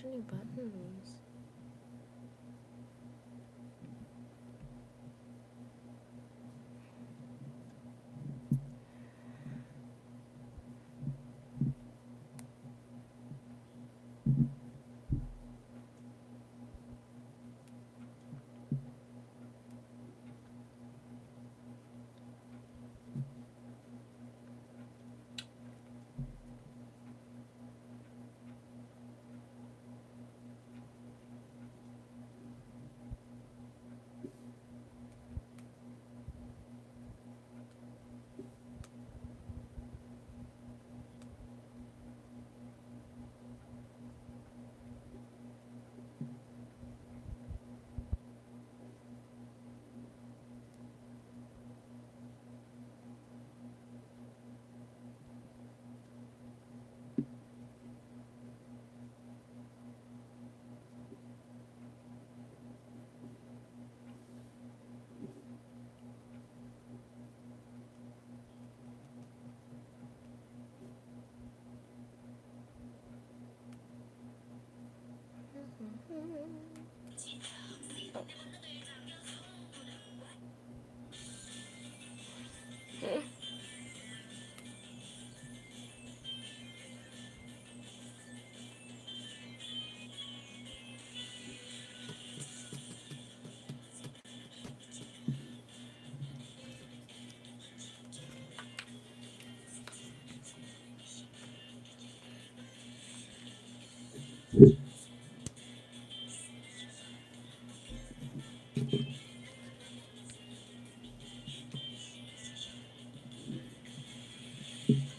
bunch of new buttons. Cool. There. Yeah.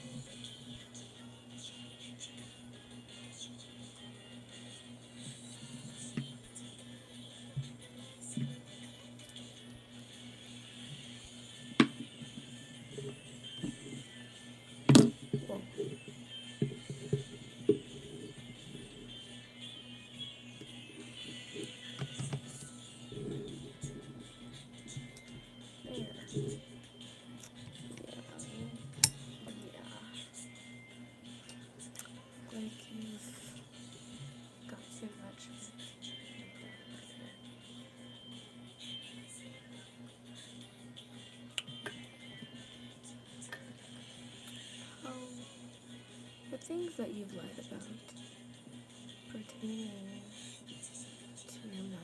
Like you've got too much. Oh, the things that you've lied about pertaining to your mother.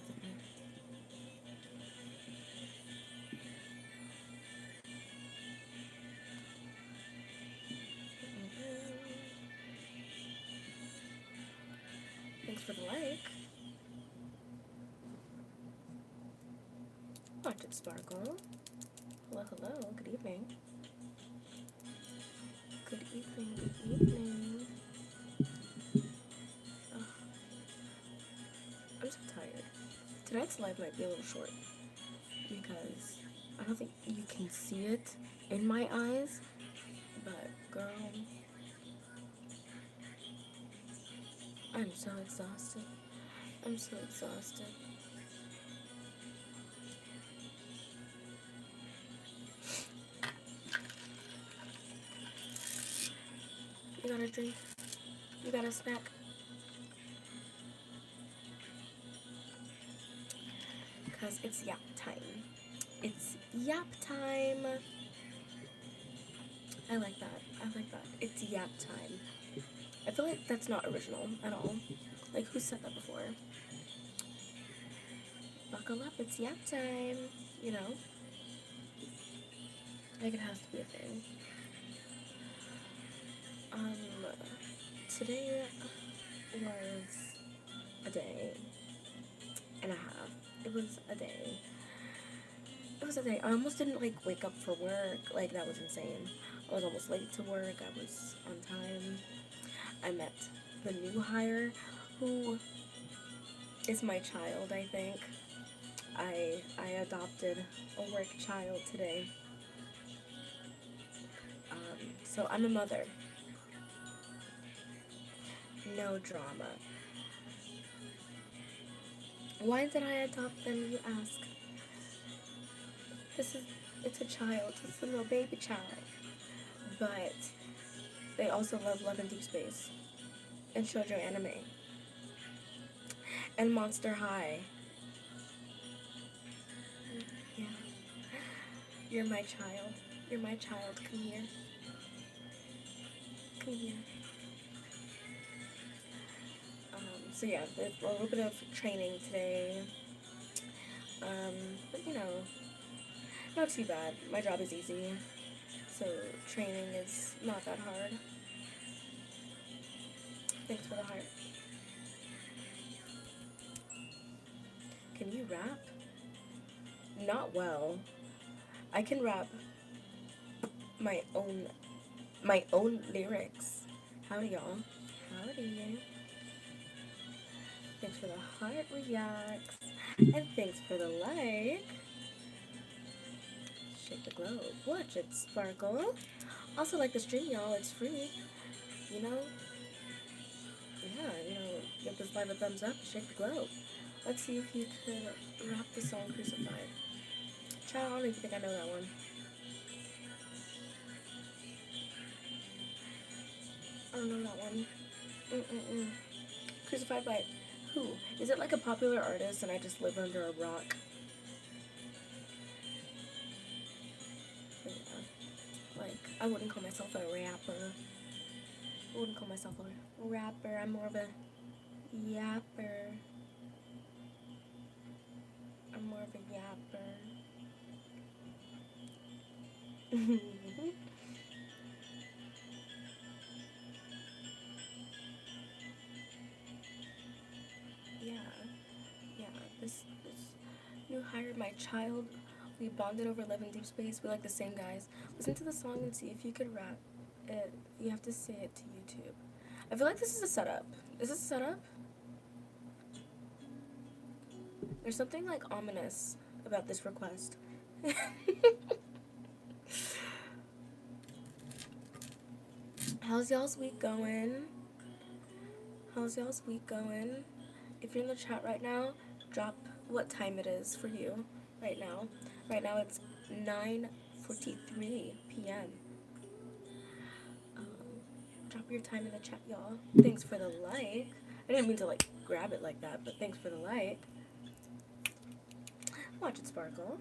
Thanks for the like. Watch it sparkle. Hello, hello. Good evening. Good evening. Good evening. Oh, I'm so tired. Tonight's live might be a little short because I don't think you can see it in my eyes, but girl, I'm so exhausted. I'm so exhausted. You got a drink? You got a snack? Because it's yap time. It's yap time. I like that. I like that. It's yap time. I feel like that's not original at all. Like, who said that before? Buckle up, it's yap time. You know? Like, it has to be a thing. Today was a day and a half. It was a day. It was a day. I almost didn't, like, wake up for work. Like, that was insane. I was almost late to work. I was on time. I met the new hire who is my child, I think. I adopted a work child today. So I'm a mother. No drama. Why did I adopt them, you ask? It's a child. It's a little baby child. But they also love Love and Deep Space and shoujo anime. and Monster High. Yeah. You're my child. You're my child. Come here. Come here. So yeah, there's a little bit of training today. But you know, not too bad. My job is easy. So training is not that hard. Thanks for the heart. Can you rap? Not well. I can rap my own lyrics. Howdy y'all. Howdy. Thanks for the heart reacts. And thanks for the like. Shake the globe. Watch it sparkle. Also like the stream, y'all. It's free. You know? Yeah, you know, give this live a thumbs up. Shake the globe. Let's see if you could rap the song Crucified. Child, I don't even think I know that one. I don't know that one. Crucified by who? Is it like a popular artist and I just live under a rock? Yeah. Like, I wouldn't call myself a rapper. I wouldn't call myself a rapper. I'm more of a yapper. I'm more of a yapper. Yeah. This new hire, my child. We bonded over love in deep space. We like the same guys. Listen to the song and see if you could rap it. You have to say it to YouTube. I feel like this is a setup. Is this a setup? There's something like ominous about this request. How's y'all's week going? How's y'all's week going? If you're in the chat right now, drop what time it is for you right now. Right now it's 9:43 p.m. Drop your time in the chat, y'all. Thanks for the like. I didn't mean to like grab it like that, but thanks for the like. Watch it sparkle.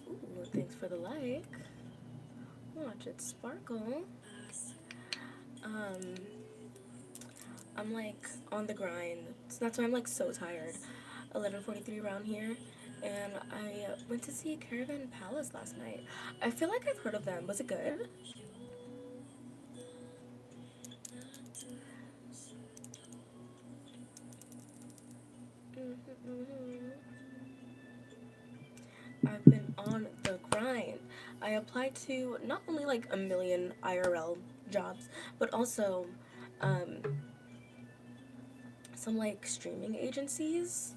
Ooh, thanks for the like. Watch it sparkle. I'm like on the grind. So that's why I'm like so tired. 11:43 around here. And I went to see Caravan Palace last night. I feel like I've heard of them. Was it good? I've been on the grind. I applied to not only like a million IRL jobs, but also some like streaming agencies.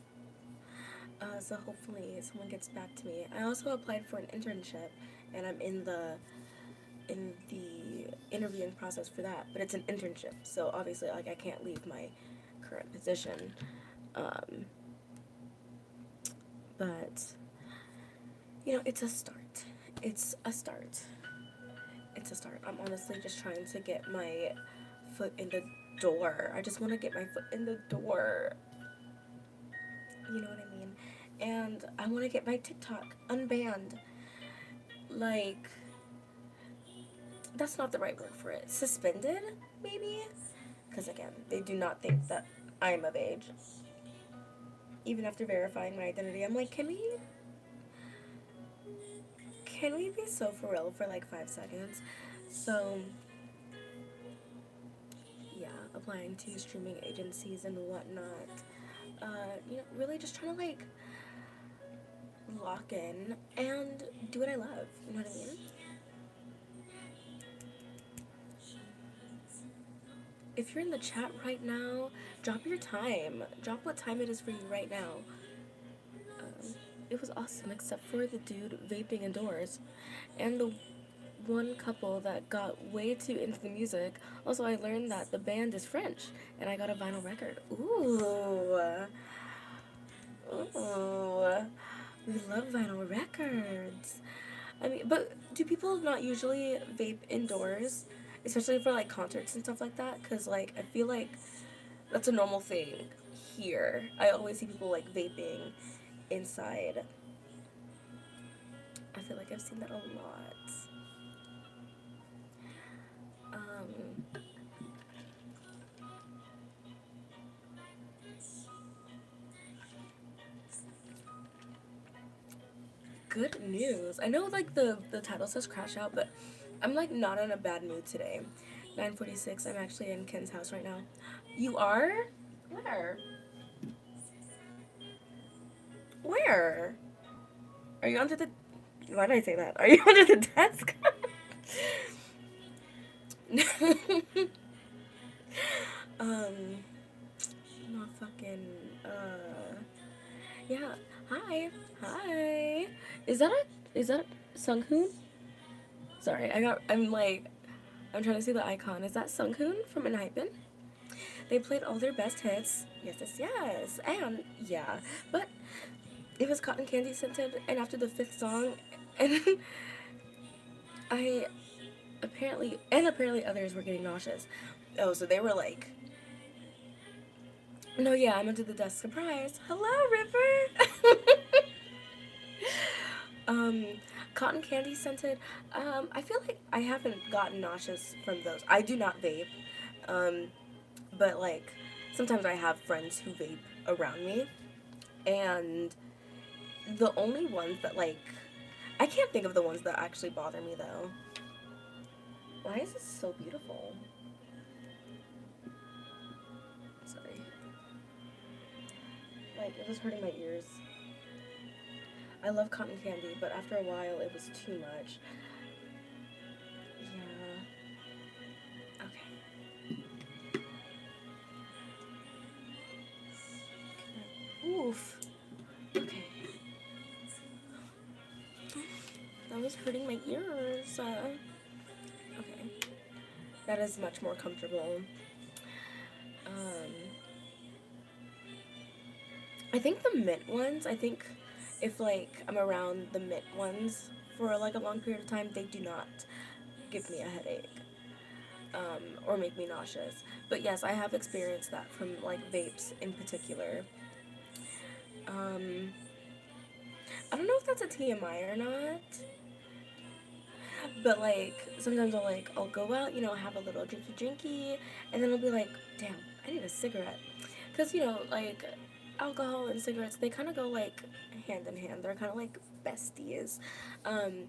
So hopefully someone gets back to me. I also applied for an internship, and I'm in the interviewing process for that. But it's an internship, so obviously like I can't leave my current position. But you know, it's a start. It's a start. It's a start. I'm honestly just trying to get my foot in the door. I just want to get my foot in the door. You know what I mean? And I want to get my TikTok unbanned. Like, that's not the right word for it. Suspended, maybe? Because again, they do not think that I'm of age. Even after verifying my identity, I'm like, can we be so for real for like 5 seconds? So, yeah, applying to streaming agencies and whatnot. You know, really just trying to like lock in and do what I love. You know what I mean? If you're in the chat right now, drop your time. Drop what time it is for you right now. It was awesome, except for the dude vaping indoors. And the one couple that got way too into the music. Also, I learned that the band is French, and I got a vinyl record. Ooh. Ooh. We love vinyl records. I mean, but do people not usually vape indoors? Especially for, like, concerts and stuff like that? Because, like, I feel like that's a normal thing here. I always see people, like, vaping inside. I feel like I've seen that a lot. Um, Good news. I know, like, the title says Crashout, but I'm, like, not in a bad mood today. 9:46. I'm actually in Kenn's house right now. You are? Where? Where? Are you under the... Why did I say that? Are you under the desk? um, not fucking, yeah. Hi. Hi. Is that Sunghoon? Sorry, I'm trying to see the icon. Is that Sunghoon from Enhypen? They played all their best hits. Yes, yes, yes. And, yeah. But it was cotton candy scented, and after the fifth song, and I apparently others were getting nauseous. Oh, so they were like, no, yeah, I'm under the desk. Surprise. Hello, River. um, Cotton candy scented. I feel like I haven't gotten nauseous from those. I do not vape. Um, but like sometimes I have friends who vape around me, and the only ones that like I can't think of the ones that actually bother me though. Why is this so beautiful? Sorry. Like, it was hurting my ears. I love cotton candy, but after a while it was too much. Yeah. Okay. Oof. Okay. That was hurting my ears. Okay. That is much more comfortable. Um, I think the mint ones, I think if like I'm around the mint ones for like a long period of time, they do not give me a headache or make me nauseous. But yes, I have experienced that from like vapes in particular. Um, I don't know if that's a TMI or not, but like sometimes I'll go out, have a little drinky, and then I'll be like, damn, I need a cigarette, because like alcohol and cigarettes, they kind of go like hand in hand. They're kind of like besties. Um,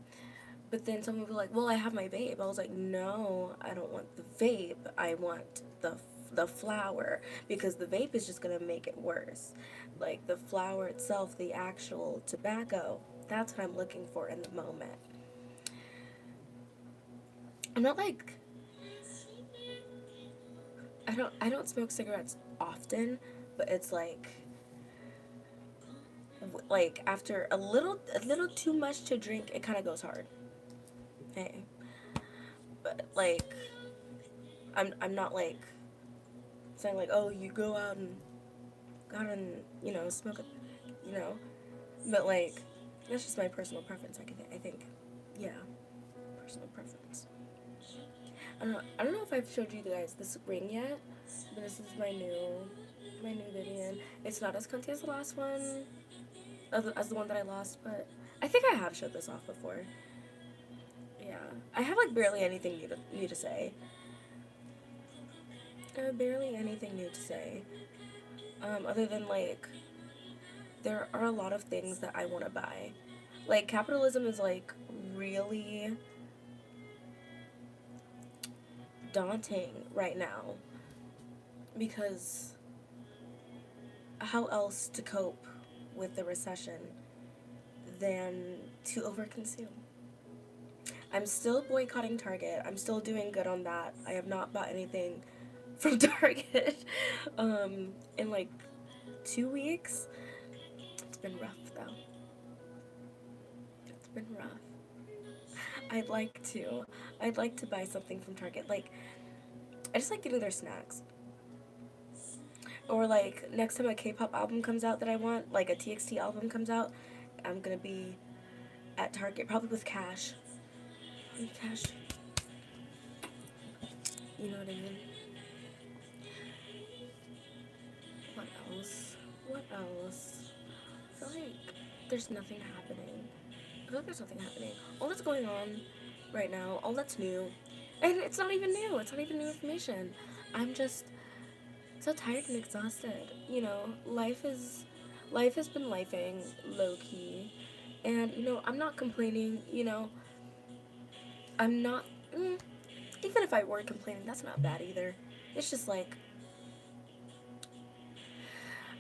but then someone will be like, well, I have my vape. I was like, no, I don't want the vape. I want the flower, because the vape is just gonna make it worse. Like the flower itself, the actual tobacco, that's what I'm looking for in the moment. I'm not like I don't smoke cigarettes often, but it's like after a little too much to drink, it kind of goes hard. Hey, but like I'm not like saying like, oh, you go out and smoke it, you know, but like that's just my personal preference. I think, yeah, personal preference. I don't know if I've showed you guys this ring yet, but this is my new Vivian. It's not as cunty as the last one, as the one that I lost, but I think I have showed this off before. Yeah, I have like barely anything new to say. Barely anything new to say. Other than like there are a lot of things that I want to buy. Like capitalism is like really daunting right now, because how else to cope with the recession than to overconsume? I'm still boycotting Target. I'm still doing good on that. I have not bought anything from Target in like 2 weeks. It's been rough though. It's been rough. I'd like to. I'd like to buy something from Target. Like, I just like getting their snacks. Or like next time a K-pop album comes out that I want, like a TXT album comes out, I'm gonna be at Target, probably with cash. With cash. You know what I mean? What else? What else? I feel like there's nothing happening. I feel like there's nothing happening. All that's going on right now, all that's new, and it's not even new. It's not even new information. I'm just so tired and exhausted. You know, life has been lifing low key, and you know, I'm not complaining. You know, I'm not. Even if I were complaining, that's not bad either. It's just like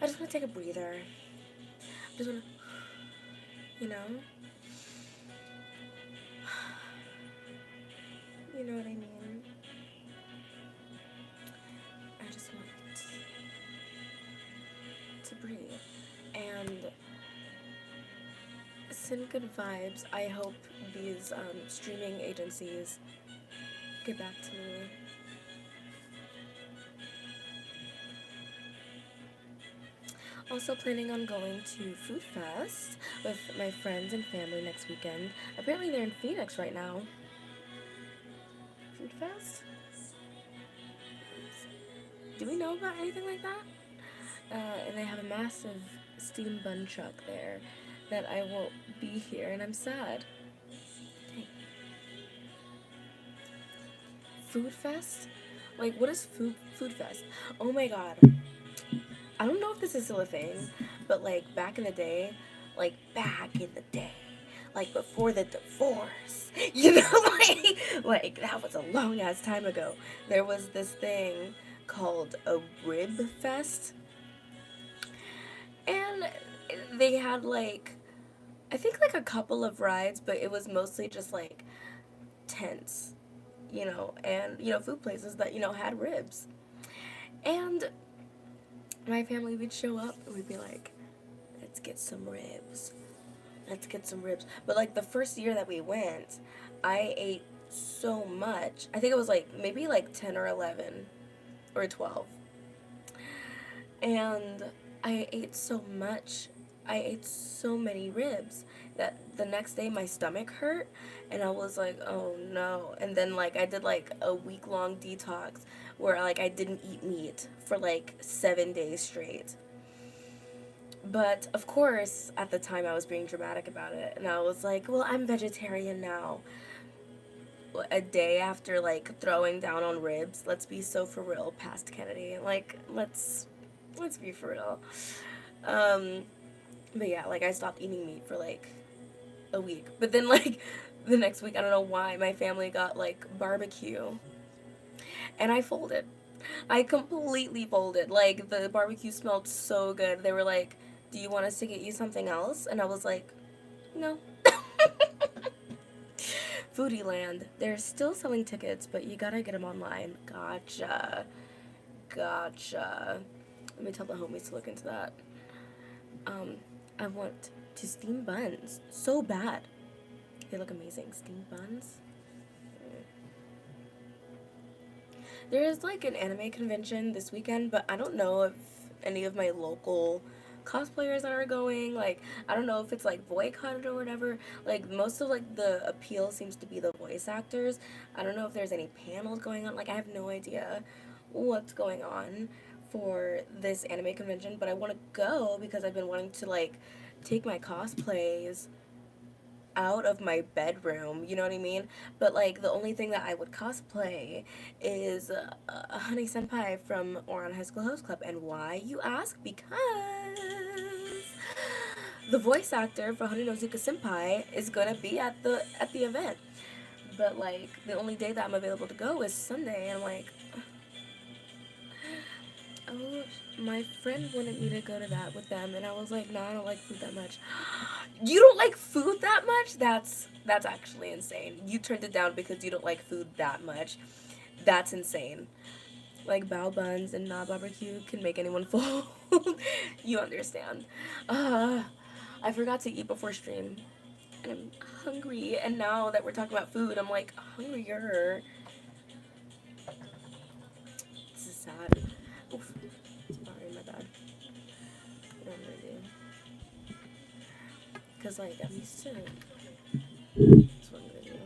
I just want to take a breather. I just want to, you know, you know what I mean. I just want to breathe and send good vibes. I hope these streaming agencies get back to me. Also planning on going to Food Fest with my friends and family next weekend. Apparently they're in Phoenix right now. Food Fest? Do we know about anything like that? And they have a massive steam bun truck there that I won't be here, and I'm sad. Dang. Food Fest? Like, what is Food Fest? Oh my god. I don't know if this is still a thing, but like back in the day, like before the divorce, you know, like that was a long ass time ago. There was this thing called a rib fest, and they had like I think like a couple of rides, but it was mostly just like tents, you know, and you know food places that you know had ribs, and my family would show up and we'd be like, let's get some ribs. Let's get some ribs. But like the first year that we went, I ate so much. I think it was like maybe like 10 or 11 or 12. And I ate so much. I ate so many ribs that the next day my stomach hurt and I was like, oh no. And then like I did like a week-long detox where like I didn't eat meat for like 7 days straight. But of course, at the time I was being dramatic about it and I was like, well, I'm vegetarian now. A day after like throwing down on ribs, let's be so for real past Kennedy. Like let's be for real. Um but yeah, like I stopped eating meat for like a week. But then like the next week, I don't know why, my family got like barbecue. And I folded. I completely folded. Like the barbecue smelled so good. They were like, "Do you want us to get you something else?" And I was like, "No." Foodie Land. They're still selling tickets, but you gotta get them online. Gotcha. Gotcha. Let me tell the homies to look into that. I want to steam buns so bad. They look amazing. Steamed buns. There is like an anime convention this weekend, but I don't know if any of my local cosplayers that are going. Like, I don't know if it's like boycotted or whatever. Like, most of like the appeal seems to be the voice actors. I don't know if there's any panels going on. Like, I have no idea what's going on for this anime convention, but I want to go because I've been wanting to like take my cosplays out of my bedroom, you know what I mean? But like the only thing that I would cosplay is Honey Senpai from Oran High School Host Club. And why, you ask? Because the voice actor for Honey no Zuka Senpai is gonna be at the event. But like the only day that I'm available to go is Sunday, and I'm like, oh, my friend wanted me to go to that with them, and I was like, no, I don't like food that much. You don't like food that much? That's actually insane. You turned it down because you don't like food that much. That's insane. Like bao buns and not barbecue can make anyone full. You understand. I forgot to eat before stream. and I'm hungry. And now that we're talking about food, I'm like hungrier. This is sad. Oof. Sorry, my bad. What am I gonna do? Cause like I'm used to. That's what I'm gonna do.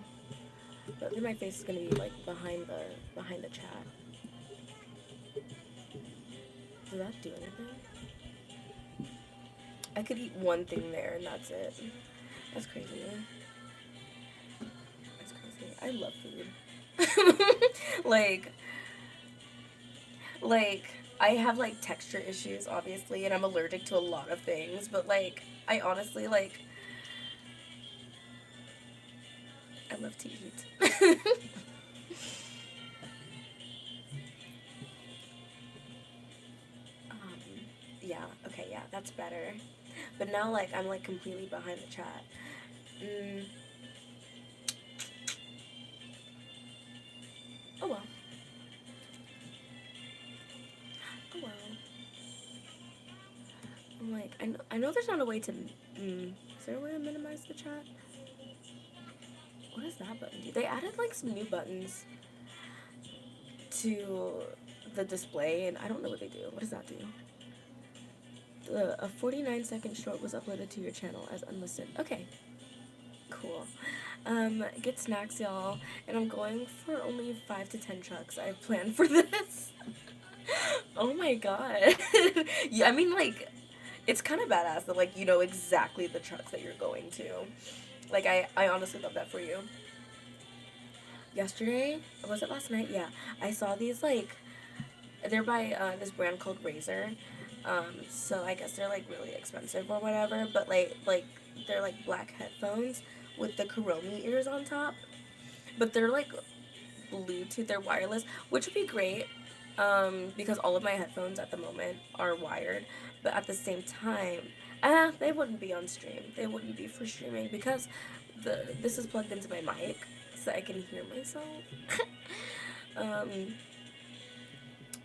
But then my face is gonna be like behind the chat. Does that do anything? I could eat one thing there and that's it. That's crazy. That's crazy. I love food. like I have like texture issues obviously and I'm allergic to a lot of things, but like I honestly like I love to eat. Yeah, okay, yeah, that's better. But now like I'm like completely behind the chat. Oh well. Oh well. I'm like, I know there's not a way to. Is there a way to minimize the chat? What does that button do? They added like some new buttons to the display, and I don't know what they do. What does that do? A 49-second short was uploaded to your channel as unlisted. Okay. Cool. Get snacks, y'all. And I'm going for only 5 to 10 trucks I've planned for this. Oh my god. Yeah, I mean, like, it's kind of badass that, like, you know exactly the trucks that you're going to. Like, I honestly love that for you. Yesterday, was it last night? Yeah. I saw these, like, they're by this brand called Razer. So I guess they're, like, really expensive or whatever. But, like they're, like, black headphones with the Kuromi ears on top. But they're, like, Bluetooth, they're wireless, which would be great. Because all of my headphones at the moment are wired. But at the same time, they wouldn't be on stream. They wouldn't be for streaming because this is plugged into my mic so I can hear myself.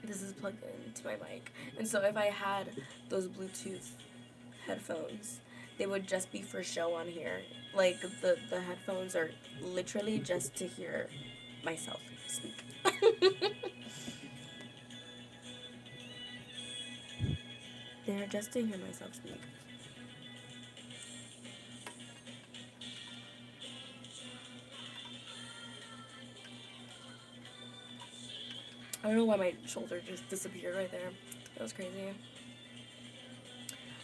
This is plugged into my mic. And so if I had those Bluetooth headphones, they would just be for show on here. Like, the headphones are literally just to hear myself speak. They're just to hear myself speak. I don't know why my shoulder just disappeared right there. That was crazy.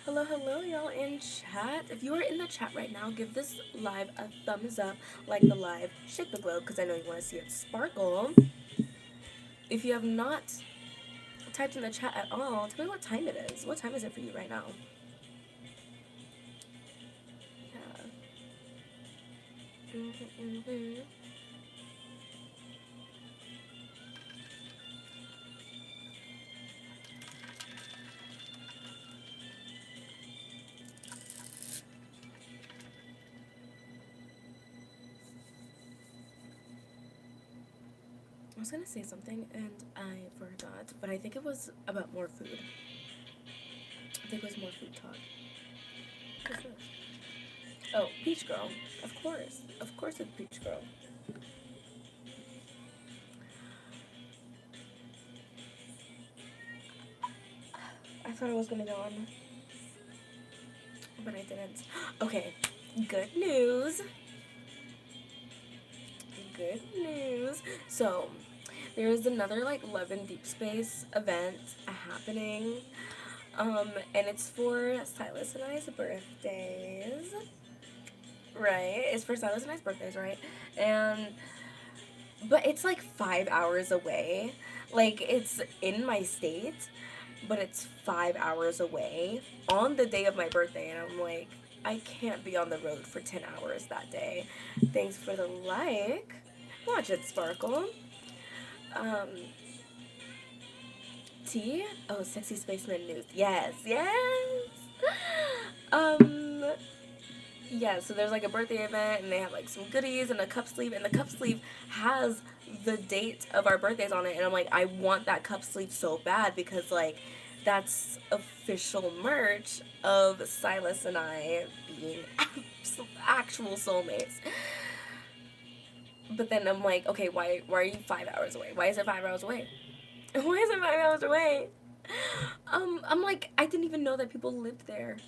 Hello, hello, y'all in chat. If you are in the chat right now, give this live a thumbs up, like the live, shake the globe, because I know you want to see it sparkle. If you have not typed in the chat at all, tell me what time it is. What time is it for you right now? Yeah. I was gonna say something and I forgot, but I think it was about more food. I think it was more food talk. What's this? Oh, Peach Girl. Of course. Of course it's Peach Girl. I thought I was gonna go on, but I didn't. Okay, good news. Good news. So, there is another like Love in Deep Space event happening. And it's for Silas and I's birthdays. Right? It's for Silas and I's birthdays, right? But it's like 5 hours away. Like, it's in my state, but it's 5 hours away on the day of my birthday, and I'm like, I can't be on the road for 10 hours that day. Thanks for the like. Watch it sparkle. Tea? Oh, Sexy Spaceman News. Yes, yes. Yeah, so there's like a birthday event and they have like some goodies and a cup sleeve, and the cup sleeve has the date of our birthdays on it, and I'm like, I want that cup sleeve so bad because like that's official merch of Silas and I being actual soulmates. But then I'm like, okay, why are you 5 hours away? Why is it 5 hours away? Why is it 5 hours away? I'm like, I didn't even know that people lived there.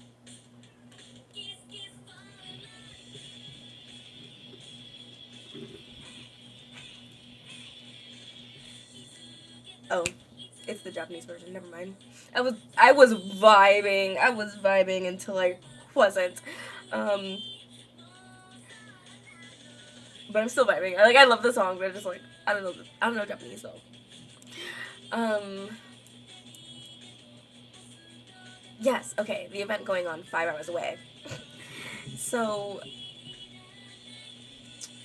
Oh, it's the Japanese version. Never mind. I was vibing. I was vibing until I wasn't. Um, but I'm still vibing. I love the song, but I'm just like I don't know Japanese though. Um, yes. Okay, the event going on 5 hours away. So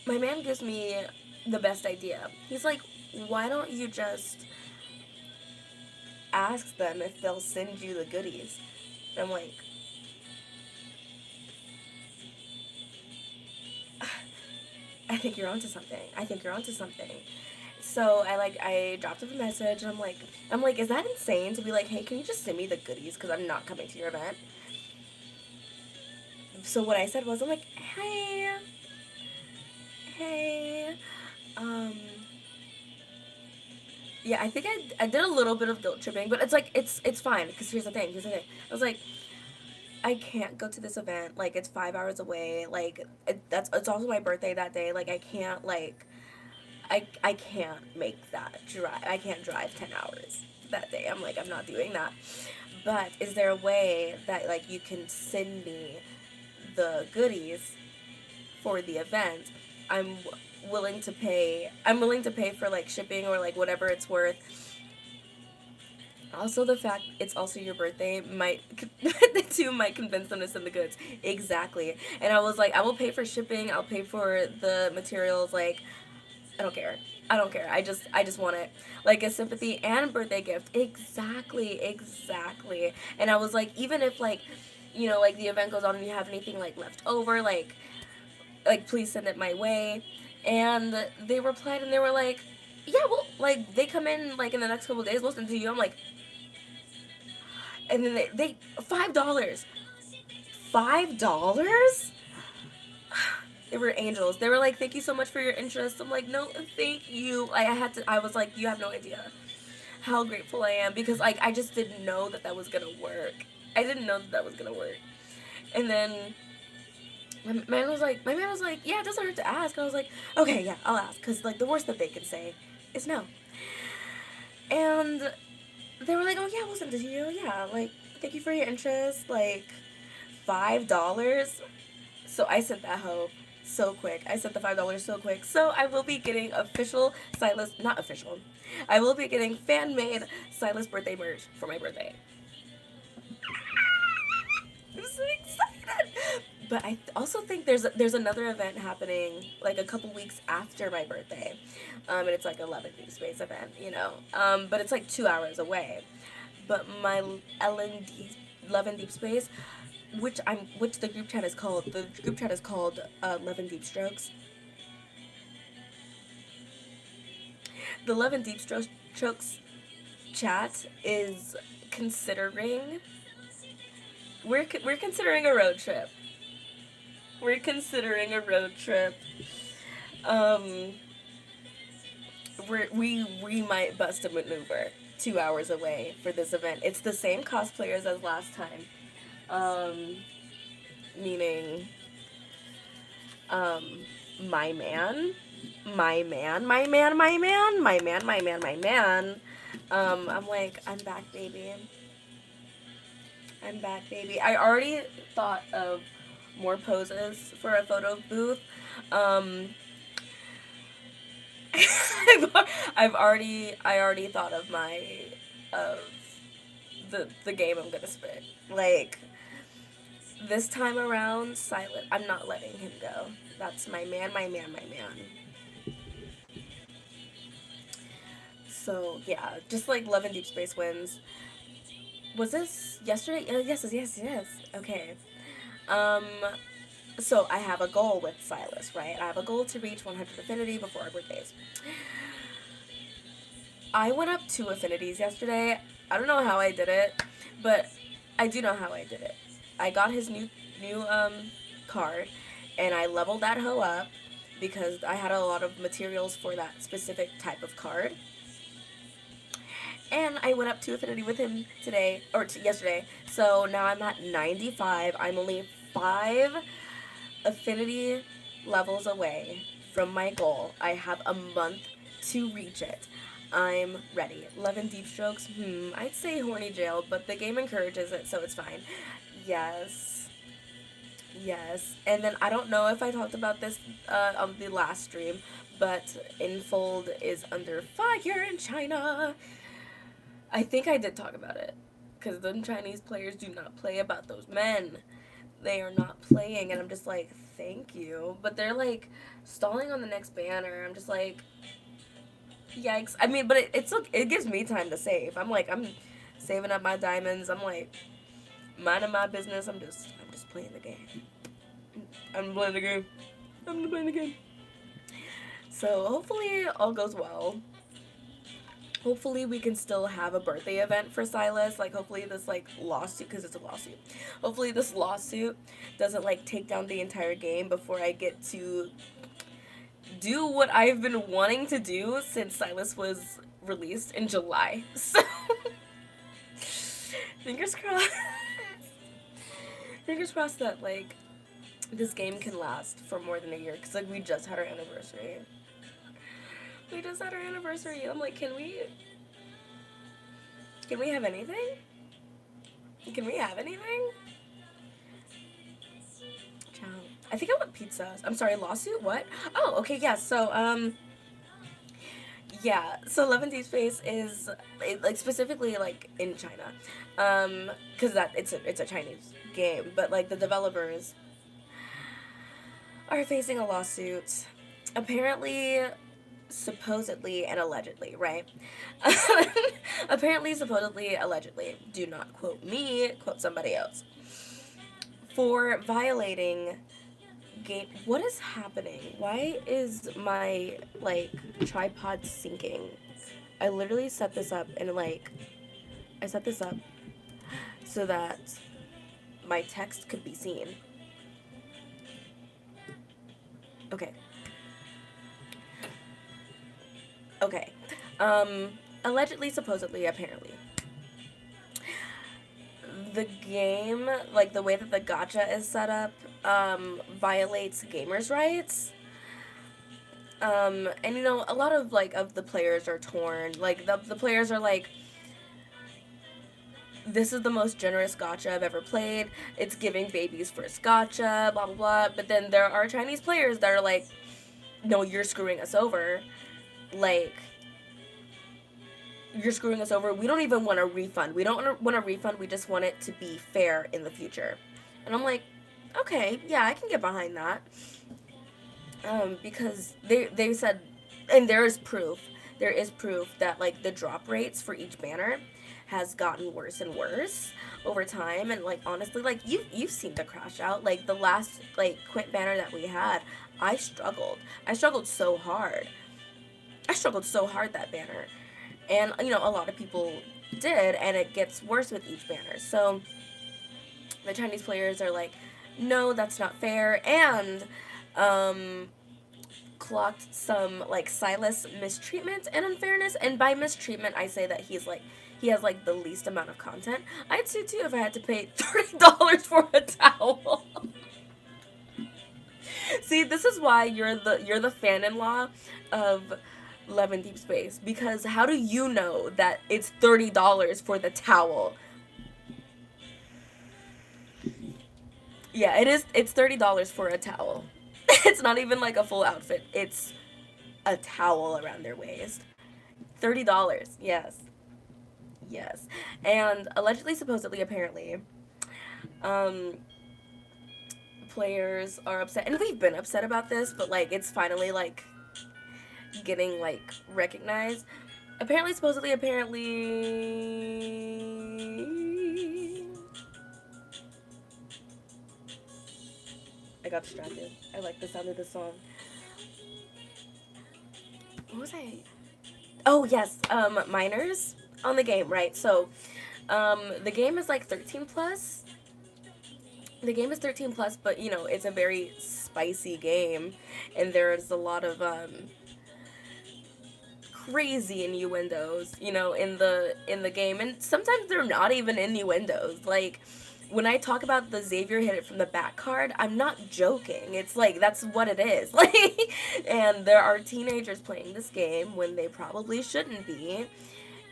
my man gives me the best idea. He's like, why don't you just ask them if they'll send you the goodies? And I'm like, I think you're onto something. I think you're onto something. So I dropped him a message and I'm like, is that insane to be like, hey, can you just send me the goodies because I'm not coming to your event? So what I said was, I'm like, hey, um, yeah, I think I did a little bit of guilt tripping, but it's like it's fine because here's the thing. I was like, I can't go to this event. Like it's 5 hours away. Like it's also my birthday that day. Like I can't I can't make that drive. I can't drive 10 hours that day. I'm like I'm not doing that. But is there a way that like you can send me the goodies for the event? I'm willing to pay. I'm willing to pay for like shipping or like whatever it's worth. Also, the fact it's also your birthday might the two might convince them to send the goods. Exactly. And I was like, I will pay for shipping. I'll pay for the materials. Like, I don't care. I don't care. I just want it. Like a sympathy and birthday gift. Exactly. Exactly. And I was like, even if like, like the event goes on and you have anything like left over, like please send it my way. And they replied and they were like, yeah, well, like they come in like in the next couple of days. We'll send it to you. I'm like, and then they $5. $5? They were angels. They were like, thank you so much for your interest. I'm like, no, thank you. I was like, you have no idea how grateful I am because like I just didn't know that was gonna work. I didn't know that was gonna work. And then my man was like, yeah, it doesn't hurt to ask. I was like, okay, yeah, I'll ask because like the worst that they can say is no. And they were like, oh yeah, we'll send it to you. Yeah, like thank you for your interest. Like $5. So I sent that hoe so quick. I sent the $5 so quick. So I will be getting official Silas, not official. I will be getting fan made Silas birthday merch for my birthday. I'm so excited. But I also think there's another event happening like a couple weeks after my birthday, and it's like a Love and Deep Space event, but it's like 2 hours away. But my Love and Deep Space, which the group chat is called. The group chat is called Love and Deep Strokes. The Love and Deep Strokes chat is considering. We're considering a road trip. We're considering a road trip. We might bust a maneuver 2 hours away for this event. It's the same cosplayers as last time. Meaning, my man. I'm like, I'm back, baby. I'm back, baby. I already thought of more poses for a photo booth. I already thought of of the game I'm gonna spit. Like this time around, Silent. I'm not letting him go. That's my man. So yeah, just like Love and Deep Space wins. Was this yesterday? Yes. Okay. Um, so I have a goal with Silas, right? I have a goal to reach 100 affinity before our birthdays. I went up 2 affinities yesterday. I don't know how I did it, but I do know how I did it. I got his new card, and I leveled that hoe up because I had a lot of materials for that specific type of card. And I went up to Affinity with him today, or yesterday. So now I'm at 95. I'm only 5 Affinity levels away from my goal. I have a month to reach it. I'm ready. 11 deep strokes? I'd say horny jail, but the game encourages it, so it's fine. Yes. Yes. And then I don't know if I talked about this on the last stream, but Infold is under fire in China. I think I did talk about it, because the Chinese players do not play about those men. They are not playing, and I'm just like, thank you. But they're like stalling on the next banner. I'm just like, yikes. I mean, but it gives me time to save. I'm saving up my diamonds. I'm like minding my business. I'm just playing the game. I'm playing the game. I'm playing the game. So hopefully all goes well. Hopefully we can still have a birthday event for Silas. Like, hopefully this, like, lawsuit, because it's a lawsuit. Hopefully this lawsuit doesn't, like, take down the entire game before I get to do what I've been wanting to do since Silas was released in July. So, fingers crossed. Fingers crossed that, like, this game can last for more than a year. Because, like, we just had our anniversary. We just had our anniversary. I'm like, can we have anything? Can we have anything? Ciao. I think I want pizza. I'm sorry, lawsuit? What? Oh, okay, yeah. So, yeah. So 11 Deep Space is, like, specifically, like, in China. Because it's a Chinese game. But, like, the developers are facing a lawsuit. Apparently, supposedly and allegedly, right? Apparently, supposedly, allegedly. Do not quote me, quote somebody else. For violating game. What is happening? Why is my, like, tripod sinking? I literally set this up and, like, I set this up so that my text could be seen. Okay. Okay. Allegedly, supposedly, apparently. The game, like, the way that the gacha is set up, violates gamers' rights. And, you know, a lot of, like, of the players are torn. Like, the players are like, this is the most generous gacha I've ever played. It's giving babies first gacha, blah, blah, blah. But then there are Chinese players that are like, no, you're screwing us over. Like, you're screwing us over. We don't even want a refund. We don't want a refund. We just want it to be fair in the future. And I'm like, okay, yeah, I can get behind that. Because they said, and there is proof that, like, the drop rates for each banner has gotten worse and worse over time. And, like, honestly, like, you've seen the Crashout. Like, the last, like, Quint banner that we had, I struggled so hard. That banner. And, you know, a lot of people did, and it gets worse with each banner. So the Chinese players are like, no, that's not fair, and clocked some, like, Silas mistreatment and unfairness. And by mistreatment, I say that he has, like, the least amount of content. I'd sue too if I had to pay $30 for a towel. See, this is why you're the fan-in-law of 11 Deep Space, because how do you know that it's $30 for the towel? Yeah, it's $30 for a towel. It's not even like a full outfit. It's a towel around their waist. $30. Yes. Yes. And allegedly, supposedly, apparently, players are upset, and we've been upset about this, but, like, it's finally, like, getting, like, recognized. Apparently, supposedly, I got distracted. I like the sound of the song. What was I? Oh, yes, minors on the game, right? So, the game is, like, 13 plus. The game is 13 plus, but, you know, it's a very spicy game, and there's a lot of crazy innuendos, you know, in the game, and sometimes they're not even innuendos. Like when I talk about the Xavier hit it from the back card, I'm not joking. It's like that's what it is. Like, and there are teenagers playing this game when they probably shouldn't be,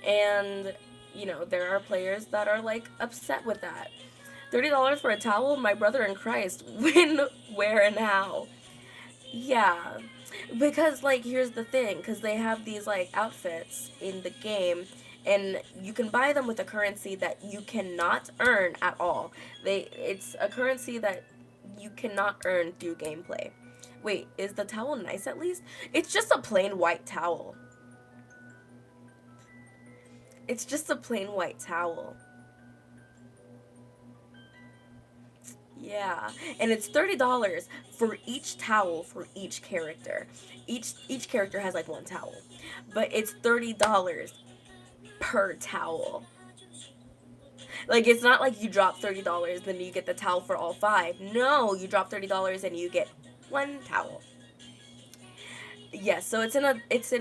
and you know there are players that are like upset with that. $30 for a towel, my brother in Christ. When, where, and how? Yeah, because like here's the thing, because they have these like outfits in the game, and you can buy them with a currency that you cannot earn at all. It's a currency that you cannot earn through gameplay. Wait, is the towel nice at least? It's just a plain white towel. It's just a plain white towel. Yeah, and it's $30 for each towel for each character. Each character has like one towel, but it's $30 per towel. Like it's not like you drop $30 then you get the towel for all five. No, you drop $30 and you get one towel. Yes, yeah, so it's in a it's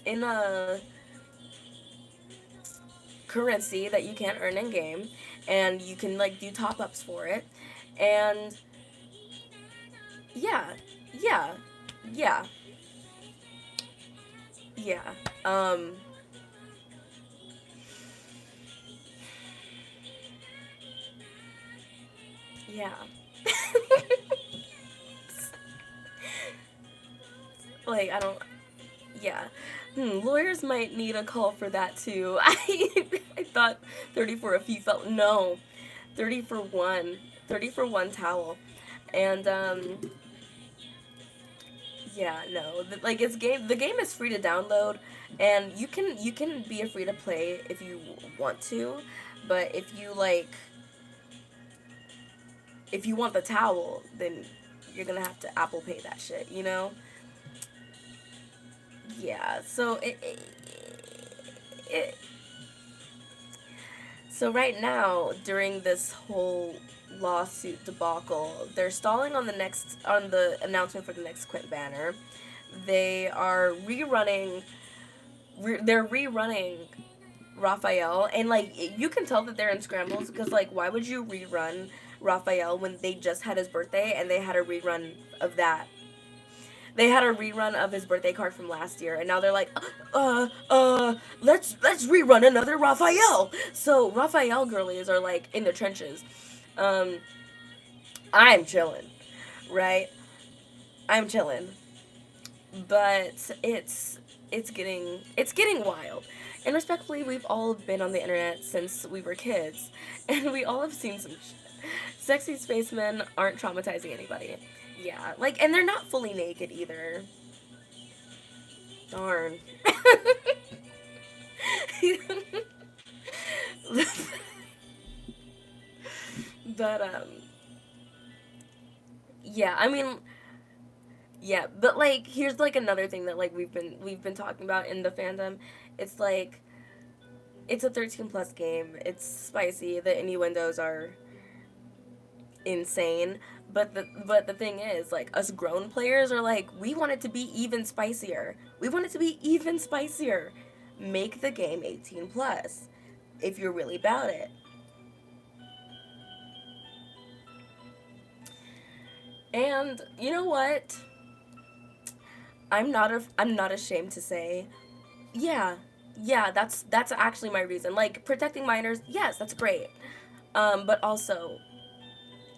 in a currency that you can't earn in game, and you can like do top ups for it, and yeah, yeah, yeah, yeah. Um, yeah. Like I don't. Yeah. Lawyers might need a call for that too. I thought 30 for a fee felt no, 30 for one, 30 for one towel, and yeah, no, like it's game. The game is free to download, and you can be a free to play if you want to, but if you want the towel, then you're gonna have to Apple Pay that shit, you know? Yeah. It so right now during this whole lawsuit debacle, they're stalling on the announcement for the next Quint banner. They are they're rerunning Raphael, and like you can tell that they're in scrambles because like why would you rerun Raphael when they just had his birthday and they had a rerun of that? They had a rerun of his birthday card from last year, and now they're like, let's rerun another Raphael. So Raphael girlies are like in the trenches. Um, I'm chilling, right? I'm chilling, but it's getting wild. And respectfully, we've all been on the internet since we were kids, and we all have seen some shit. Sexy spacemen aren't traumatizing anybody. Yeah, like, and they're not fully naked either. Darn. But yeah, I mean, yeah, but like, here's like another thing that like we've been talking about in the fandom. It's like it's a 13 plus game. It's spicy. The innuendos are insane. But the thing is, like us grown players are like, we want it to be even spicier. We want it to be even spicier. Make the game 18 plus if you're really about it. And you know what? I'm not ashamed to say, yeah, yeah, that's actually my reason. Like protecting minors, yes, that's great. But also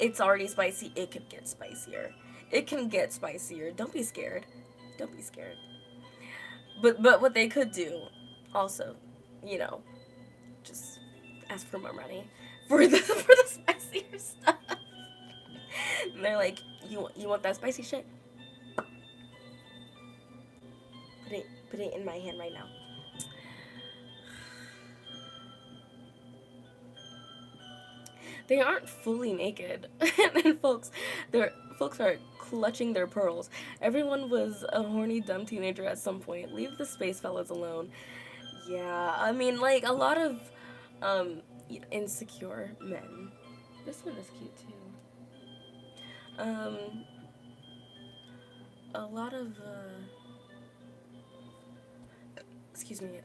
it's already spicy. It could get spicier. It can get spicier. Don't be scared. Don't be scared. But what they could do, also, you know, just ask for more money for the for the spicier stuff. And they're like, you want that spicy shit? Put it in my hand right now. They aren't fully naked, and folks are clutching their pearls. Everyone was a horny dumb teenager at some point. Leave the space fellas alone. Yeah, I mean like a lot of insecure men This one is cute too. A lot of excuse me.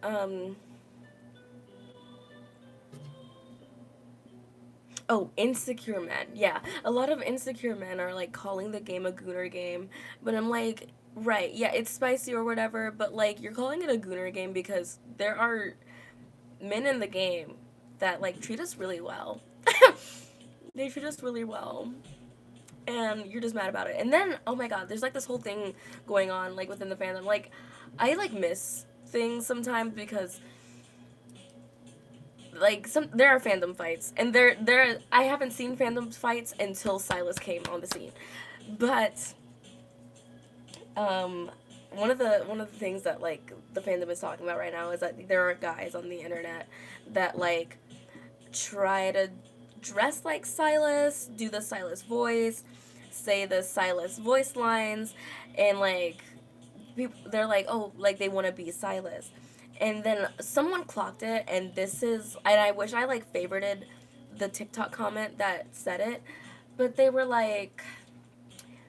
Oh, insecure men. Yeah, a lot of insecure men are like calling the game a gooner game, but I'm like, right, yeah, it's spicy or whatever, but like you're calling it a gooner game because there are men in the game that like treat us really well. They treat us really well, and you're just mad about it. And then, oh my god, there's like this whole thing going on like within the fandom. Like, I like miss things sometimes because like some there are fandom fights, and there I haven't seen fandom fights until Silas came on the scene, but um one of the things that like the fandom is talking about right now is that there are guys on the internet that like try to dress like Silas, do the Silas voice, say the Silas voice lines, and like people, they're like, oh, like they want to be Silas. And then someone clocked it, and this is, and I wish I like favorited the TikTok comment that said it, but they were like,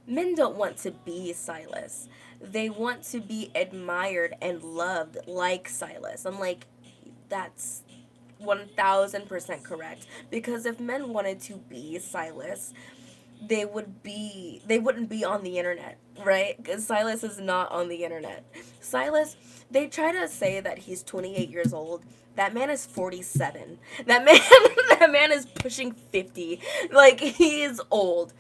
men don't want to be Silas. They want to be admired and loved like Silas. I'm like, that's 1000% correct. Because if men wanted to be Silas, they wouldn't be on the internet, right? Because Silas is not on the internet. Silas, they try to say that he's 28 years old. That man is 47. That man that man is pushing 50. Like, he is old.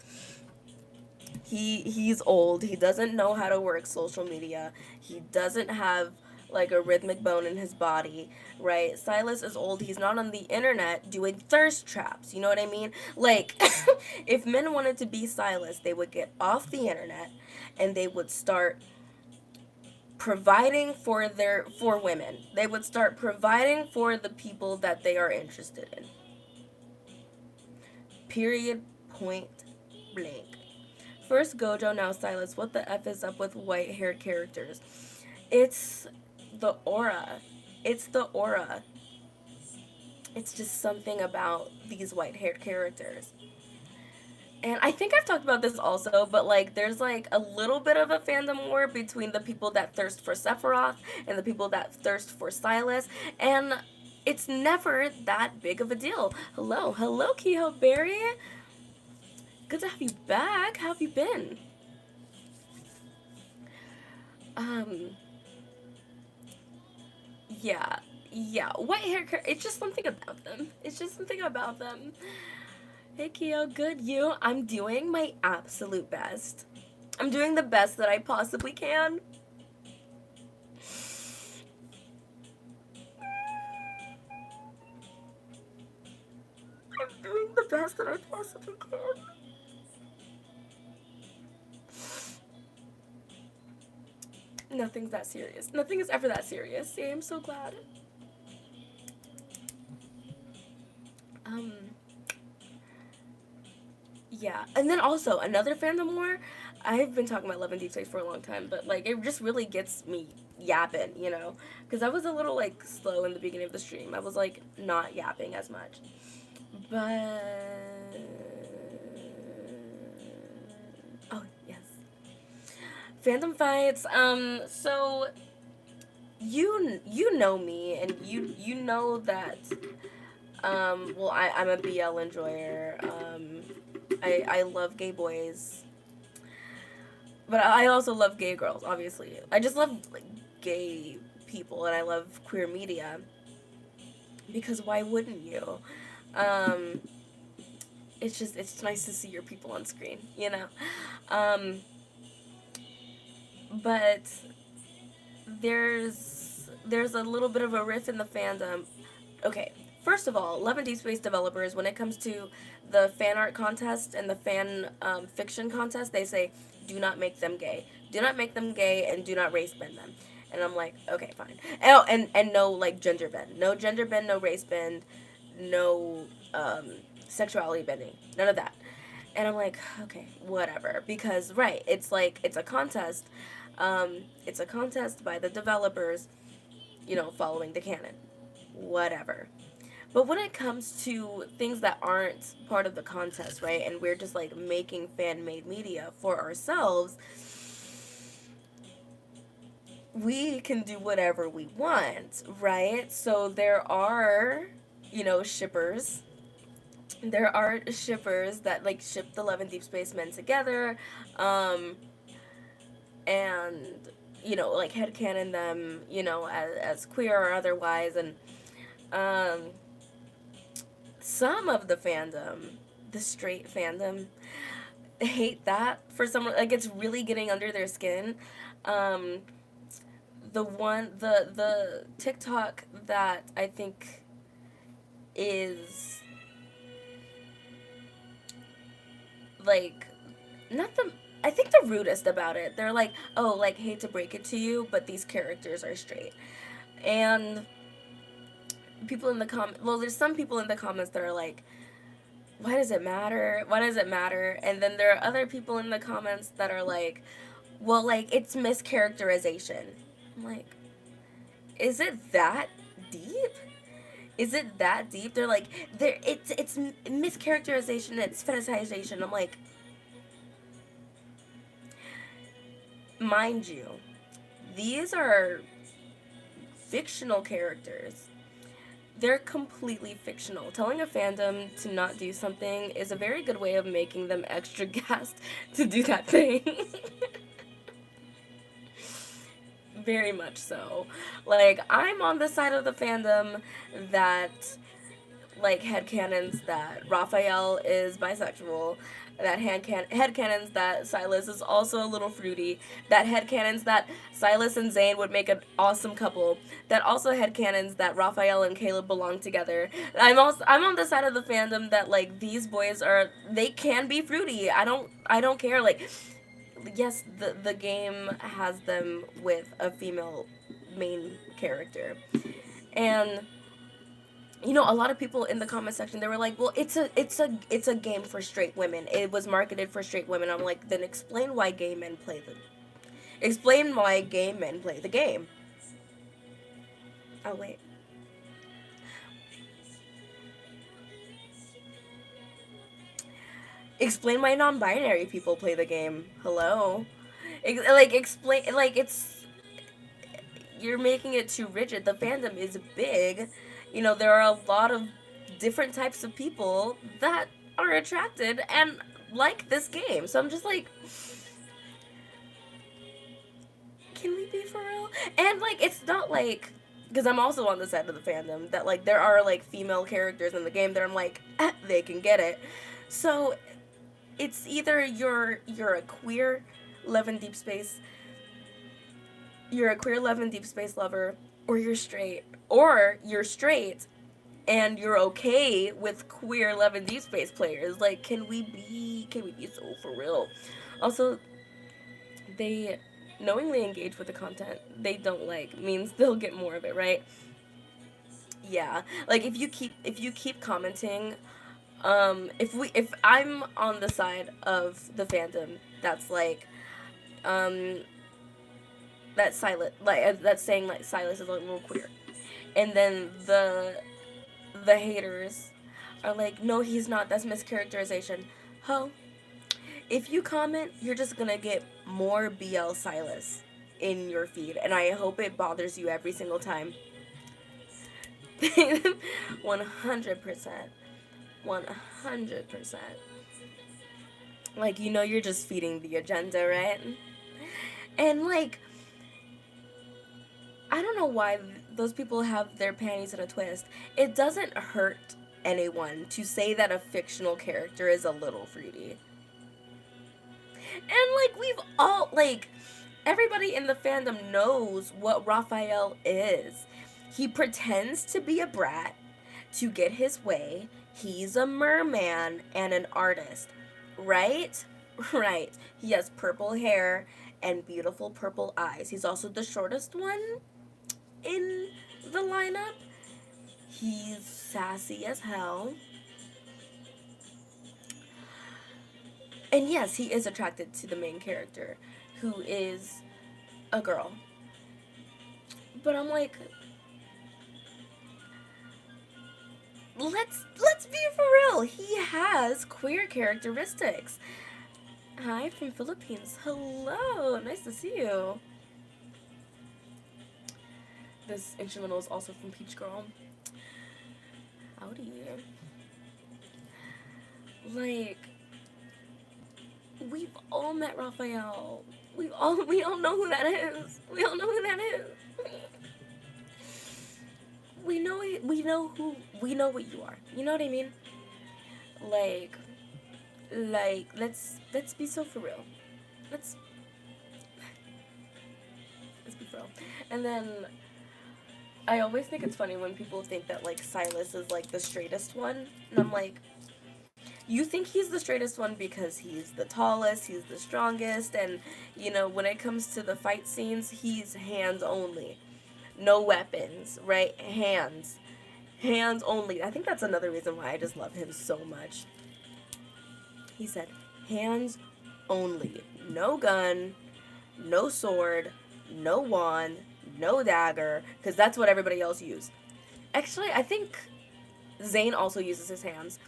He's old. He doesn't know how to work social media. He doesn't have like a rhythmic bone in his body, right? Silas is old. He's not on the internet doing thirst traps. You know what I mean? Like, if men wanted to be Silas, they would get off the internet and they would start providing for women. They would start providing for the people that they are interested in. Period. Point blank. First Gojo, now Silas. What the F is up with white haired characters? It's the aura. It's the aura. It's just something about these white haired characters. And I think I've talked about this also, but like there's like a little bit of a fandom war between the people that thirst for Sephiroth and the people that thirst for Silas. And it's never that big of a deal. Hello, Kehoe Berry. Good to have you back. How have you been? Um, yeah, yeah. White hair. It's just something about them. It's just something about them. Hey, Keo. Good. You? I'm doing my absolute best. I'm doing the best that I possibly can. I'm doing the best that I possibly can. Nothing's that serious. Nothing is ever that serious. See, I'm so glad. Um, yeah. And then also, another fandom war, I've been talking about Love and Deep Space for a long time, but, like, it just really gets me yapping, you know? Because I was a little, like, slow in the beginning of the stream. I was, like, not yapping as much. But... Oh, yes. Fandom fights. So... You know me, and you know that well, I'm a BL enjoyer. I love gay boys, but I also love gay girls. Obviously, I just love like gay people, and I love queer media. Because why wouldn't you? Um, it's nice to see your people on screen, you know. Um, but there's a little bit of a rift in the fandom. Okay, first of all, Love and Deep Space developers, when it comes to the fan art contest and the fan fiction contest, they say, do not make them gay. Do not make them gay and do not race bend them. And I'm like, okay, fine. Oh, and no, like, gender bend. No gender bend, no race bend, no sexuality bending. None of that. And I'm like, okay, whatever. Because, right, it's like, it's a contest. It's a contest by the developers, you know, following the canon. Whatever. But when it comes to things that aren't part of the contest, right, and we're just like making fan made media for ourselves, we can do whatever we want, right? So there are, shippers. There are shippers that like ship the Love and Deep Space men together, um, and like headcanon them, as queer or otherwise, and um, some of the fandom, the straight fandom, hate that for some, like it's really getting under their skin. Um, the TikTok that I think is like not the I think the rudest about it. They're like, "Oh, like hate to break it to you, but these characters are straight." And people in the well, there's some people in the comments that are like, "Why does it matter? Why does it matter?" And then there are other people in the comments that are like, "Well, like it's mischaracterization." I'm like, "Is it that deep? Is it that deep?" They're like, it's mischaracterization, it's fetishization." I'm like, mind you, these are fictional characters. They're completely fictional. Telling a fandom to not do something is a very good way of making them extra gassed to do that thing. Very much so. Like, I'm on the side of the fandom that like headcanons that Raphael is bisexual, that headcanons that Silas is also a little fruity, that headcanons that Silas and Zane would make an awesome couple, that also headcanons that Raphael and Caleb belong together. I'm on the side of the fandom that like these boys they can be fruity. I don't care. Like, yes, the game has them with a female main character. And a lot of people in the comment section, they were like, "Well, it's a game for straight women. It was marketed for straight women." I'm like, "Then explain why gay men play the game." Oh wait. Explain why non-binary people play the game. Hello. Explain, like it's you're making it too rigid. The fandom is big. There are a lot of different types of people that are attracted and like this game. So I'm just like, can we be for real? And like, it's not like, because I'm also on the side of the fandom that like there are like female characters in the game that I'm like, they can get it. So it's either you're a queer Love in Deep Space, you're a queer Love in Deep Space lover, or you're straight, and you're okay with queer Love in Deep Space players. Like, can we be so for real? Also, they knowingly engage with the content they don't like means they'll get more of it, right? Yeah. Like if you keep commenting, if I'm on the side of the fandom that's like, um that's silent, like that's saying like Silas is a little queer, and then the haters are like, "No, he's not, that's mischaracterization." Ho, if you comment, you're just gonna get more BL Silas in your feed, and I hope it bothers you every single time. 100%. 100%. Like, you're just feeding the agenda, right? And, like, I don't know why those people have their panties in a twist. It doesn't hurt anyone to say that a fictional character is a little fruity. And, like, everybody in the fandom knows what Raphael is. He pretends to be a brat to get his way. He's a merman and an artist. Right? Right. He has purple hair and beautiful purple eyes. He's also the shortest one in the lineup. He's sassy as hell. And yes, he is attracted to the main character, who is a girl. But I'm like, let's be for real. He has queer characteristics. Hi from Philippines. Hello, nice to see you. This instrumental is also from Peach Girl. Howdy. Like, we've all met Raphael. We all know who that is. We all know who that is. We know we know what you are. You know what I mean? Like let's be so for real. Let's be for real. And then I always think it's funny when people think that like Silas is like the straightest one, and I'm like, you think he's the straightest one because he's the tallest, he's the strongest, and you know, when it comes to the fight scenes, he's hands only. No weapons, right? Hands. Hands only. I think that's another reason why I just love him so much. He said, hands only. No gun, no sword, no wand, no dagger, because that's what everybody else used. Actually, I think Zane also uses his hands.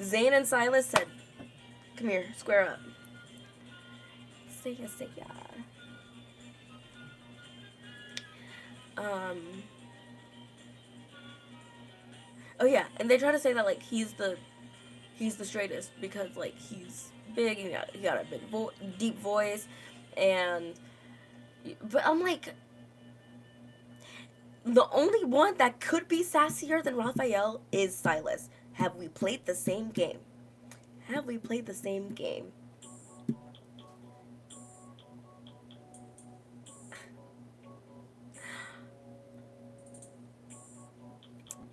Zane and Silas said, come here, square up. Say ya, say ya. Oh yeah, and they try to say that like he's the straightest because like he's big and he got a big deep voice, and but I'm like, the only one that could be sassier than Raphael is Silas. Have we played the same game? Have we played the same game?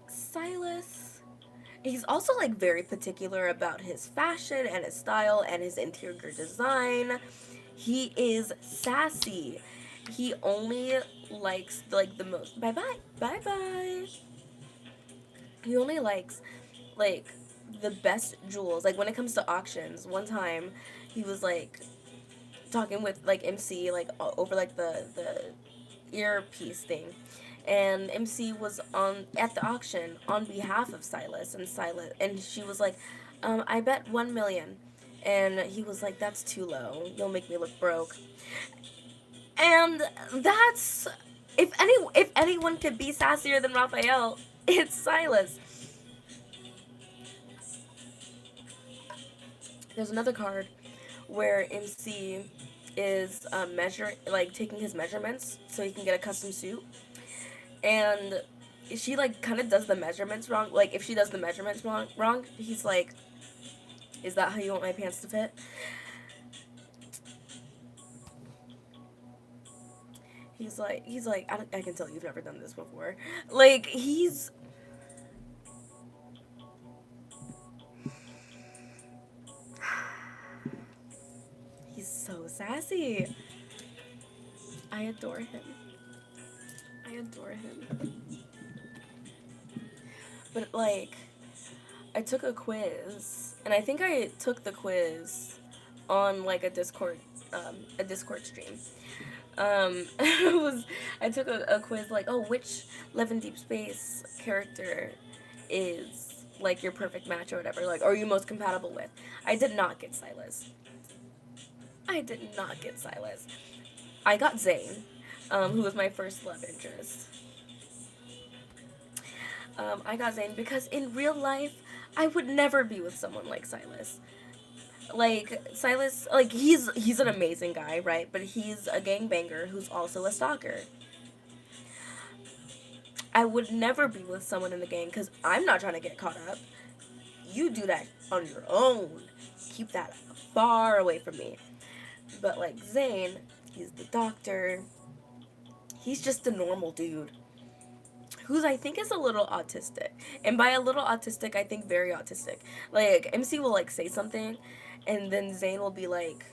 Silas, he's also like very particular about his fashion and his style and his interior design. He is sassy. He only likes like the most. Bye bye. Bye bye. He only likes like the best jewels. Like when it comes to auctions, one time he was like talking with like MC like over like the earpiece thing, and MC was on at the auction on behalf of Silas, and she was like, I bet 1 million, and he was like, that's too low, you'll make me look broke. And that's, if anyone could be sassier than Raphael, it's Silas. There's another card where MC is taking his measurements so he can get a custom suit, and she like kind of does the measurements wrong. Like if she does the measurements wrong, he's like, "Is that how you want my pants to fit?" He's like, I can tell you've never done this before. Like he's so sassy. I adore him. I adore him. But like, I took a quiz, and I think I took the quiz on like a Discord stream. I took a quiz like, oh, which Live in Deep Space character is like your perfect match or whatever, like, or are you most compatible with? I did not get Silas. I did not get Silas. I got Zane, who was my first love interest. I got Zane because in real life, I would never be with someone like Silas. Like Silas, like he's an amazing guy, right? But he's a gangbanger who's also a stalker. I would never be with someone in the gang because I'm not trying to get caught up. You do that on your own. Keep that far away from me. But like Zane, he's the doctor. He's just a normal dude who's I think is a little autistic. And by a little autistic, I think very autistic. Like MC will like say something, and then Zane will be like,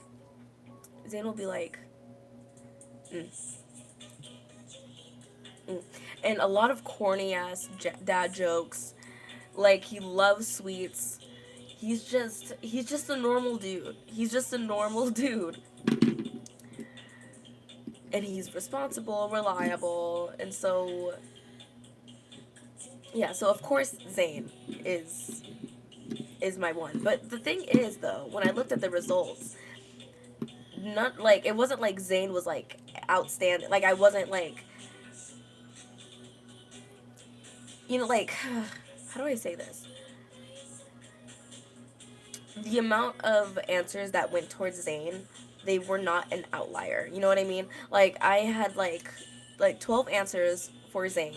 mm. Mm. And a lot of corny ass dad jokes. Like he loves sweets. He's just a normal dude. He's just a normal dude. And he's responsible, reliable, and so Yeah, so of course Zayn is is my one. But the thing is though, when I looked at the results, not like it wasn't like Zayn was like outstanding. Like I wasn't like, you know, like how do I say this? The amount of answers that went towards Zayn, they were not an outlier. You know what I mean? Like I had like 12 answers for Zayn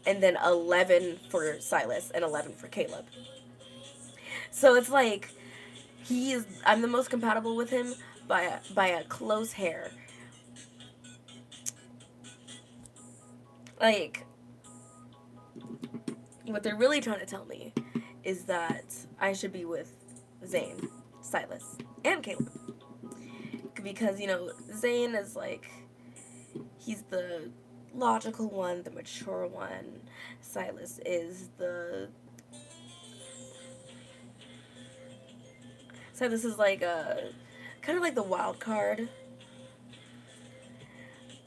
and then 11 for Silas and 11 for Caleb. So it's like I'm the most compatible with him by a close hair. Like what they're really trying to tell me is that I should be with Zayn, Silas, and Caleb. Because, you know, Zayn is like, he's the logical one, the mature one. Silas is the. Silas is like a. Kind of like the wild card.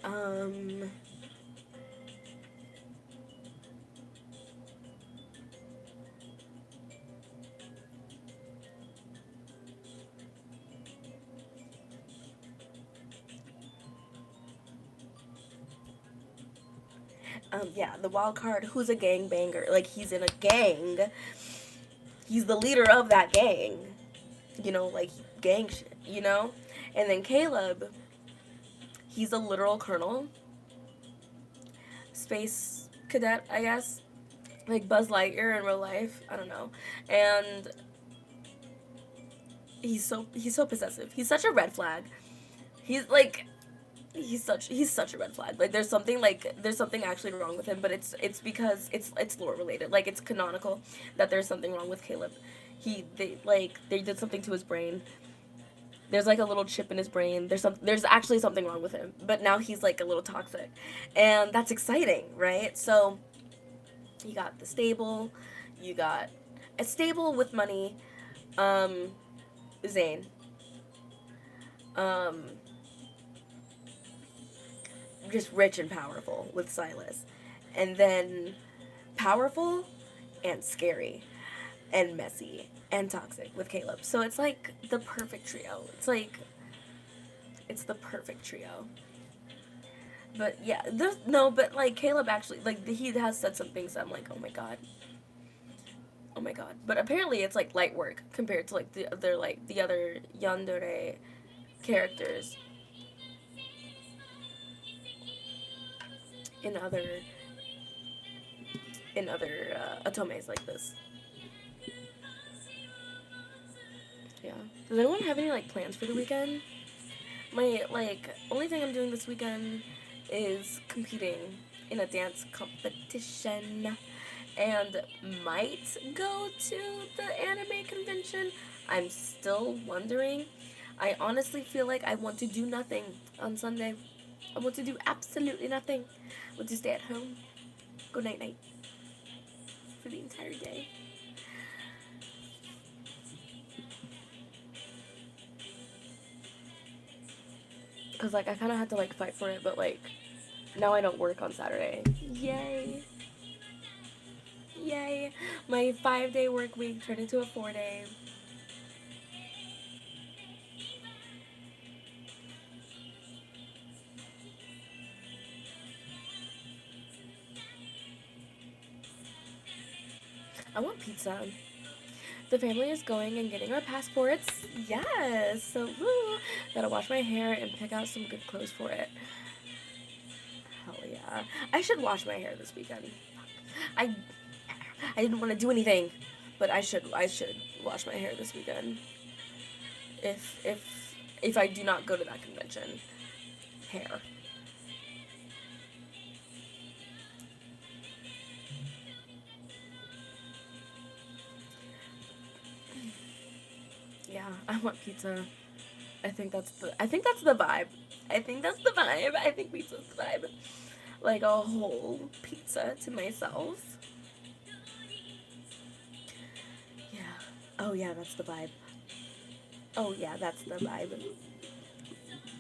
Um. Yeah, the wild card who's a gang banger. Like, he's in a gang. He's the leader of that gang. You know, like, gang shit, you know? And then Caleb, he's a literal colonel. Space cadet, I guess. Like Buzz Lightyear in real life. I don't know. And he's so possessive. He's such a red flag. He's like he's such a red flag. Like there's something actually wrong with him, but it's because it's lore related. Like it's canonical that there's something wrong with Caleb. They did something to his brain. There's like a little chip in his brain. There's actually something wrong with him. But now he's like a little toxic. And that's exciting, right? So you got the stable, you got a stable with money, Zayn. Um just rich and powerful with Silas. And then powerful and scary and messy and toxic with Caleb. So it's like the perfect trio. It's the perfect trio. But yeah, there's no, but like Caleb actually like he has said some things that I'm like, oh my god, oh my god. But apparently it's like light work compared to like the other yandere characters in other otomes like this. Yeah. Does anyone have any like plans for the weekend? My like only thing I'm doing this weekend is competing in a dance competition and might go to the anime convention. I'm still wondering. I honestly feel like I want to do nothing on Sunday. I want to do absolutely nothing. I want to stay at home. Go night night for the entire day. Cause like I kind of had to like fight for it, but like now I don't work on Saturday. Yay! Yay! My 5-day work week turned into a 4-day. I want pizza. The family is going and getting our passports. Yes! So, woo! Gotta wash my hair and pick out some good clothes for it. Hell yeah. I should wash my hair this weekend. I I didn't want to do anything, but I should wash my hair this weekend. If I do not go to that convention. Hair. Yeah, I want pizza. I think that's the vibe. I think that's the vibe. I think pizza's the vibe. Like a whole pizza to myself. Yeah. Oh yeah, that's the vibe. Oh yeah, that's the vibe.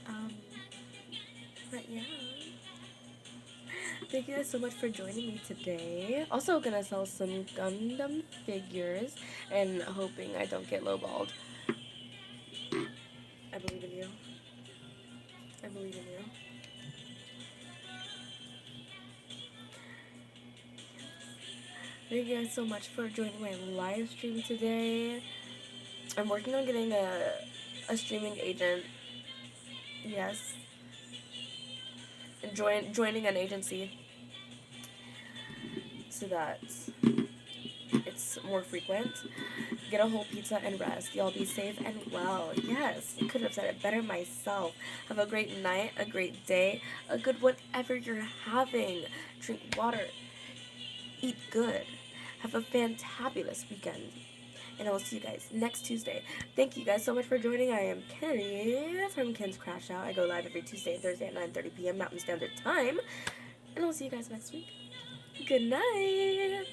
Um, but yeah. Thank you guys so much for joining me today. Also gonna sell some Gundam figures and hoping I don't get lowballed. I believe in you. I believe in you. Thank you guys so much for joining my live stream today. I'm working on getting a streaming agent. Yes. Joining an agency so that it's more frequent. Get a whole pizza and rest. Y'all be safe and well. Yes, I couldn't have said it better myself. Have a great night, a great day, a good whatever you're having. Drink water. Eat good. Have a fantabulous weekend. And I will see you guys next Tuesday. Thank you guys so much for joining. I am Kenny from Kenn's Crashout. I go live every Tuesday and Thursday at 9:30 p.m. Mountain Standard Time. And I'll see you guys next week. Good night.